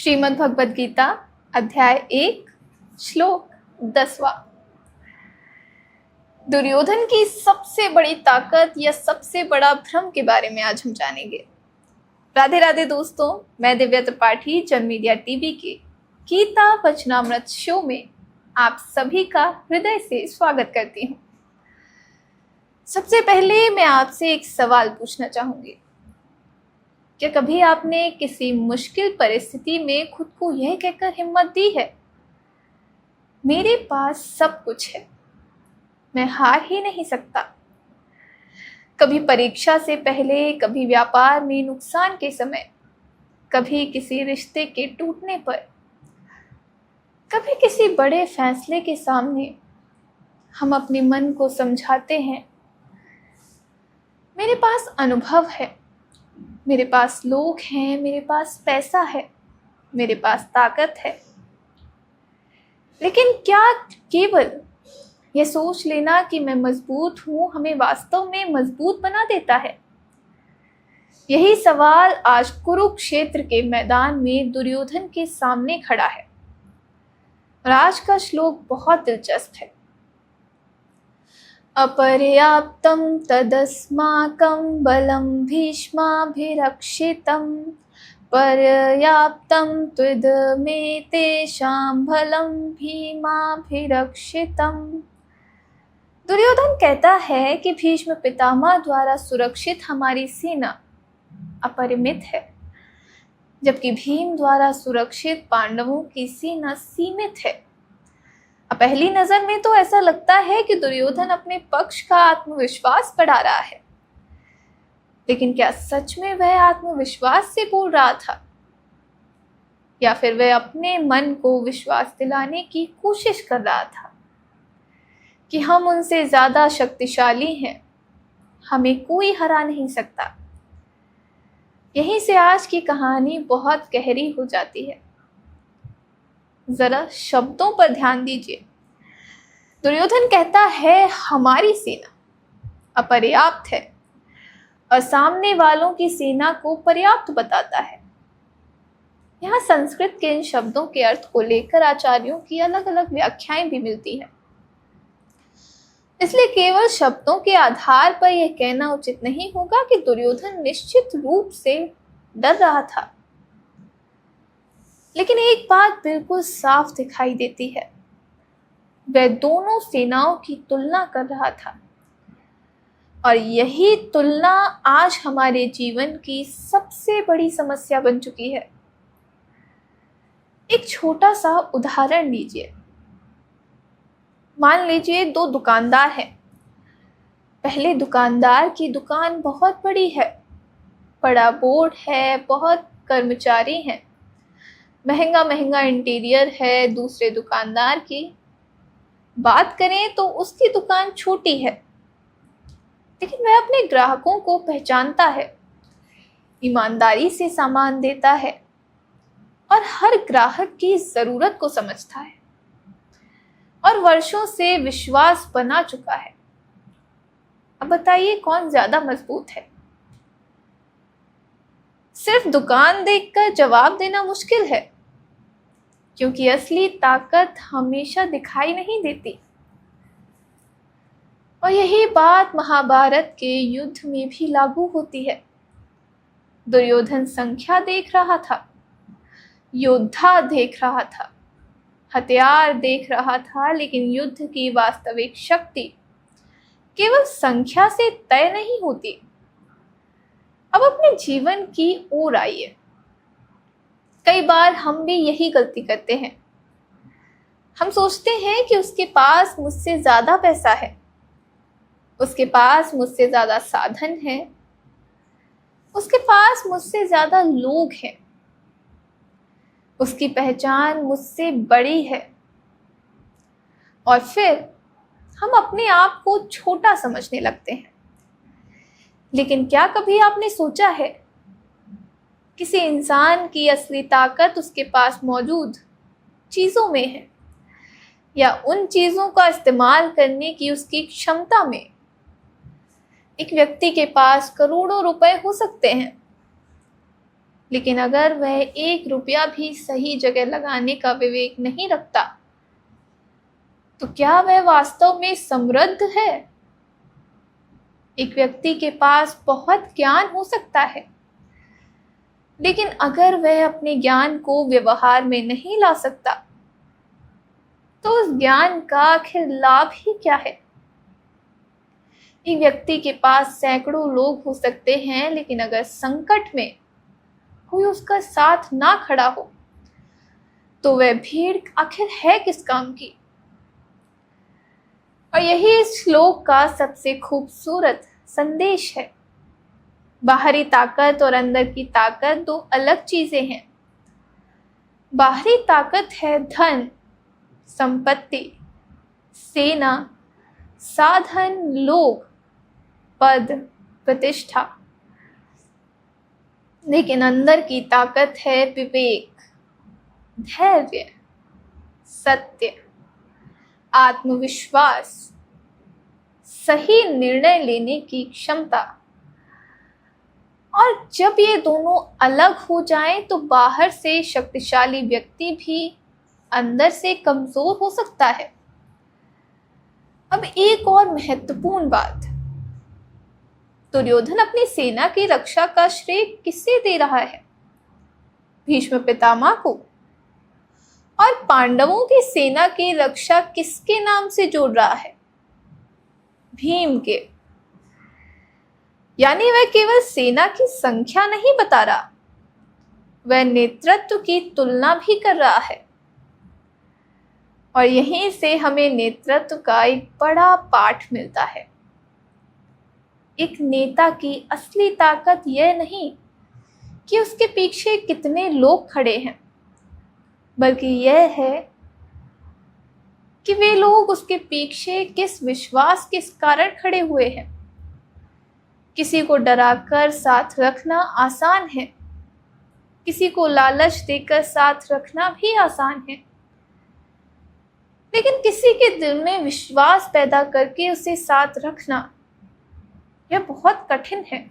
श्रीमद् भगवद गीता अध्याय 1 श्लोक 10वां। दुर्योधन की सबसे बड़ी ताकत या सबसे बड़ा भ्रम के बारे में आज हम जानेंगे। राधे राधे दोस्तों, मैं दिव्या त्रिपाठी जन मीडिया टीवी के गीता वचनामृत शो में आप सभी का हृदय से स्वागत करती हूँ। सबसे पहले मैं आपसे एक सवाल पूछना चाहूंगी। क्या कभी आपने किसी मुश्किल परिस्थिति में खुद को यह कहकर हिम्मत दी है, मेरे पास सब कुछ है, मैं हार ही नहीं सकता? कभी परीक्षा से पहले, कभी व्यापार में नुकसान के समय, कभी किसी रिश्ते के टूटने पर, कभी किसी बड़े फैसले के सामने हम अपने मन को समझाते हैं, मेरे पास अनुभव है, मेरे पास लोग हैं, मेरे पास पैसा है, मेरे पास ताकत है। लेकिन क्या केवल यह सोच लेना कि मैं मजबूत हूं हमें वास्तव में मजबूत बना देता है? यही सवाल आज कुरुक्षेत्र के मैदान में दुर्योधन के सामने खड़ा है। और आज का श्लोक बहुत दिलचस्प है। अपर्याप्तं तदस्माकं बलं भीष्माभिरक्षितं पर्याप्तं त्विदमेतेषां बलं भीमाभिरक्षितं। दुर्योधन कहता है कि भीष्म पितामह द्वारा सुरक्षित हमारी सेना अपरिमित है, जबकि भीम द्वारा सुरक्षित पांडवों की सेना सीमित है। पहली नजर में तो ऐसा लगता है कि दुर्योधन अपने पक्ष का आत्मविश्वास बढ़ा रहा है, लेकिन क्या सच में वह आत्मविश्वास से बोल रहा था, या फिर वह अपने मन को विश्वास दिलाने की कोशिश कर रहा था कि हम उनसे ज्यादा शक्तिशाली हैं, हमें कोई हरा नहीं सकता? यहीं से आज की कहानी बहुत गहरी हो जाती है। जरा शब्दों पर ध्यान दीजिए। दुर्योधन कहता है हमारी सेना अपर्याप्त है और सामने वालों की सेना को पर्याप्त बताता है। यहाँ संस्कृत के इन शब्दों के अर्थ को लेकर आचार्यों की अलग अलग व्याख्याएं भी मिलती हैं। इसलिए केवल शब्दों के आधार पर यह कहना उचित नहीं होगा कि दुर्योधन निश्चित रूप से डर रहा था। लेकिन एक बात बिल्कुल साफ दिखाई देती है, वह दोनों सेनाओं की तुलना कर रहा था। और यही तुलना आज हमारे जीवन की सबसे बड़ी समस्या बन चुकी है। एक छोटा सा उदाहरण लीजिए। मान लीजिए दो दुकानदार हैं। पहले दुकानदार की दुकान बहुत बड़ी है, बड़ा बोर्ड है, बहुत कर्मचारी हैं, महंगा महंगा इंटीरियर है। दूसरे दुकानदार की बात करें तो उसकी दुकान छोटी है, लेकिन वह अपने ग्राहकों को पहचानता है, ईमानदारी से सामान देता है और हर ग्राहक की जरूरत को समझता है और वर्षों से विश्वास बना चुका है। अब बताइए कौन ज्यादा मजबूत है? सिर्फ दुकान देखकर जवाब देना मुश्किल है, क्योंकि असली ताकत हमेशा दिखाई नहीं देती। और यही बात महाभारत के युद्ध में भी लागू होती है। दुर्योधन संख्या देख रहा था, योद्धा देख रहा था, हथियार देख रहा था, लेकिन युद्ध की वास्तविक शक्ति केवल संख्या से तय नहीं होती। अब अपने जीवन की ओर आइए। कई बार हम भी यही गलती करते हैं। हम सोचते हैं कि उसके पास मुझसे ज्यादा पैसा है, उसके पास मुझसे ज्यादा साधन है, उसके पास मुझसे ज्यादा लोग हैं, उसकी पहचान मुझसे बड़ी है। और फिर हम अपने आप को छोटा समझने लगते हैं। लेकिन क्या कभी आपने सोचा है, किसी इंसान की असली ताकत उसके पास मौजूद चीजों में है, या उन चीजों का इस्तेमाल करने की उसकी क्षमता में? एक व्यक्ति के पास करोड़ों रुपए हो सकते हैं, लेकिन अगर वह 1 रुपया भी सही जगह लगाने का विवेक नहीं रखता, तो क्या वह वास्तव में समृद्ध है? एक व्यक्ति के पास बहुत ज्ञान हो सकता है, लेकिन अगर वह अपने ज्ञान को व्यवहार में नहीं ला सकता, तो उस ज्ञान का आखिर लाभ ही क्या है? एक व्यक्ति के पास सैकड़ों लोग हो सकते हैं, लेकिन अगर संकट में कोई उसका साथ ना खड़ा हो, तो वह भीड़ आखिर है किस काम की? और यही इस श्लोक का सबसे खूबसूरत संदेश है। बाहरी ताकत और अंदर की ताकत दो अलग चीजें हैं। बाहरी ताकत है धन, संपत्ति, सेना, साधन, लोग, पद, प्रतिष्ठा। लेकिन अंदर की ताकत है विवेक, धैर्य, सत्य, आत्मविश्वास, सही निर्णय लेने की क्षमता। और जब ये दोनों अलग हो जाएं, तो बाहर से शक्तिशाली व्यक्ति भी अंदर से कमजोर हो सकता है। अब एक और महत्वपूर्ण बात, दुर्योधन अपनी सेना की रक्षा का श्रेय किसे दे रहा है? भीष्म पितामह को। और पांडवों की सेना की रक्षा किसके नाम से जोड़ रहा है? भीम के। यानी वह केवल सेना की संख्या नहीं बता रहा, वह नेतृत्व की तुलना भी कर रहा है। और यहीं से हमें नेतृत्व का एक बड़ा पाठ मिलता है। एक नेता की असली ताकत यह नहीं कि उसके पीछे कितने लोग खड़े हैं, बल्कि यह है कि वे लोग उसके पीछे किस विश्वास के कारण खड़े हुए हैं। किसी को डराकर साथ रखना आसान है, किसी को लालच देकर साथ रखना भी आसान है, लेकिन किसी के दिल में विश्वास पैदा करके उसे साथ रखना यह बहुत कठिन है।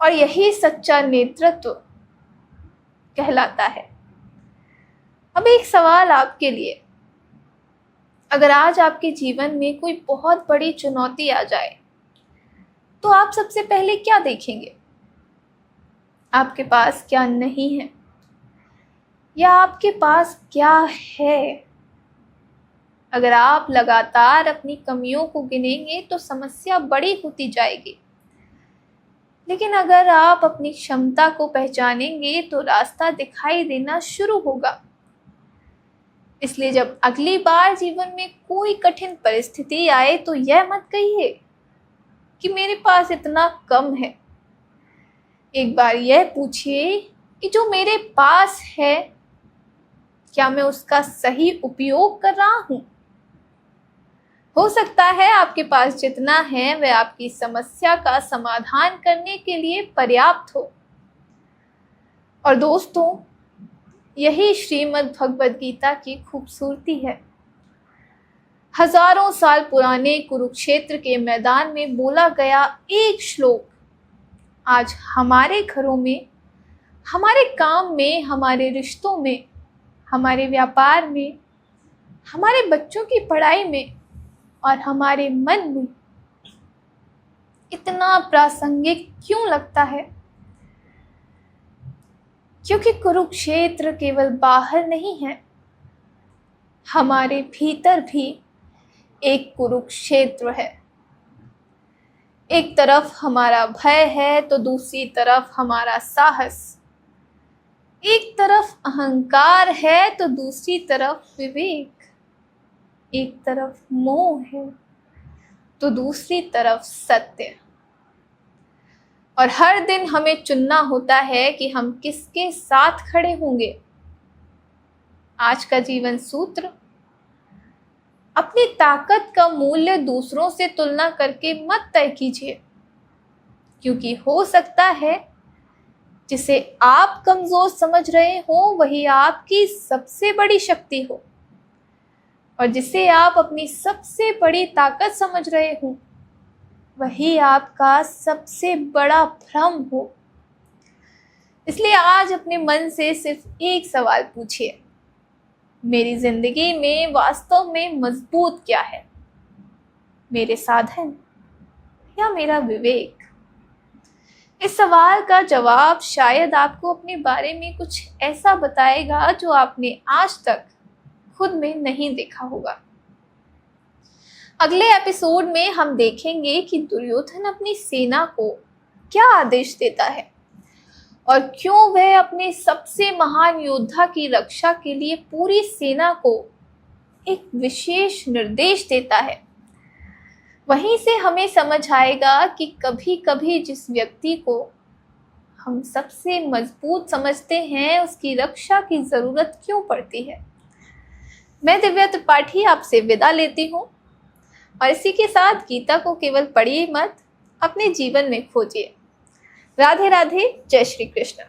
और यही सच्चा नेतृत्व कहलाता है। अब एक सवाल आपके लिए, अगर आज आपके जीवन में कोई बहुत बड़ी चुनौती आ जाए, तो आप सबसे पहले क्या देखेंगे? आपके पास क्या नहीं है, या आपके पास क्या है? अगर आप लगातार अपनी कमियों को गिनेंगे तो समस्या बड़ी होती जाएगी, लेकिन अगर आप अपनी क्षमता को पहचानेंगे तो रास्ता दिखाई देना शुरू होगा। इसलिए जब अगली बार जीवन में कोई कठिन परिस्थिति आए, तो यह मत कहिए कि मेरे पास इतना कम है। एक बार यह पूछिए कि जो मेरे पास है, क्या मैं उसका सही उपयोग कर रहा हूं? हो सकता है आपके पास जितना है वह आपकी समस्या का समाधान करने के लिए पर्याप्त हो। और दोस्तों, यही श्रीमद् भगवद गीता की खूबसूरती है। हजारों साल पुराने कुरुक्षेत्र के मैदान में बोला गया एक श्लोक आज हमारे घरों में, हमारे काम में, हमारे रिश्तों में, हमारे व्यापार में, हमारे बच्चों की पढ़ाई में और हमारे मन में इतना प्रासंगिक क्यों लगता है? क्योंकि कुरुक्षेत्र केवल बाहर नहीं है, हमारे भीतर भी एक कुरुक्षेत्र है। एक तरफ हमारा भय है तो दूसरी तरफ हमारा साहस, एक तरफ अहंकार है तो दूसरी तरफ विवेक, एक तरफ मोह है तो दूसरी तरफ सत्य। और हर दिन हमें चुनना होता है कि हम किसके साथ खड़े होंगे। आज का जीवन सूत्र, अपनी ताकत का मूल्य दूसरों से तुलना करके मत तय कीजिए, क्योंकि हो सकता है जिसे आप कमजोर समझ रहे हो वही आपकी सबसे बड़ी शक्ति हो, और जिसे आप अपनी सबसे बड़ी ताकत समझ रहे हो वही आपका सबसे बड़ा भ्रम हो। इसलिए आज अपने मन से सिर्फ एक सवाल पूछिए, मेरी जिंदगी में वास्तव में मजबूत क्या है, मेरे साधन या मेरा विवेक? इस सवाल का जवाब शायद आपको अपने बारे में कुछ ऐसा बताएगा जो आपने आज तक खुद में नहीं देखा होगा। अगले एपिसोड में हम देखेंगे कि दुर्योधन अपनी सेना को क्या आदेश देता है और क्यों वह अपने सबसे महान योद्धा की रक्षा के लिए पूरी सेना को एक विशेष निर्देश देता है। वहीं से हमें समझ आएगा कि कभी कभी जिस व्यक्ति को हम सबसे मजबूत समझते हैं उसकी रक्षा की जरूरत क्यों पड़ती है। मैं दिव्या त्रिपाठी आपसे विदा लेती हूँ और इसी के साथ गीता को केवल पढ़िए मत, अपने जीवन में खोजिए। राधे राधे, जय श्री कृष्ण।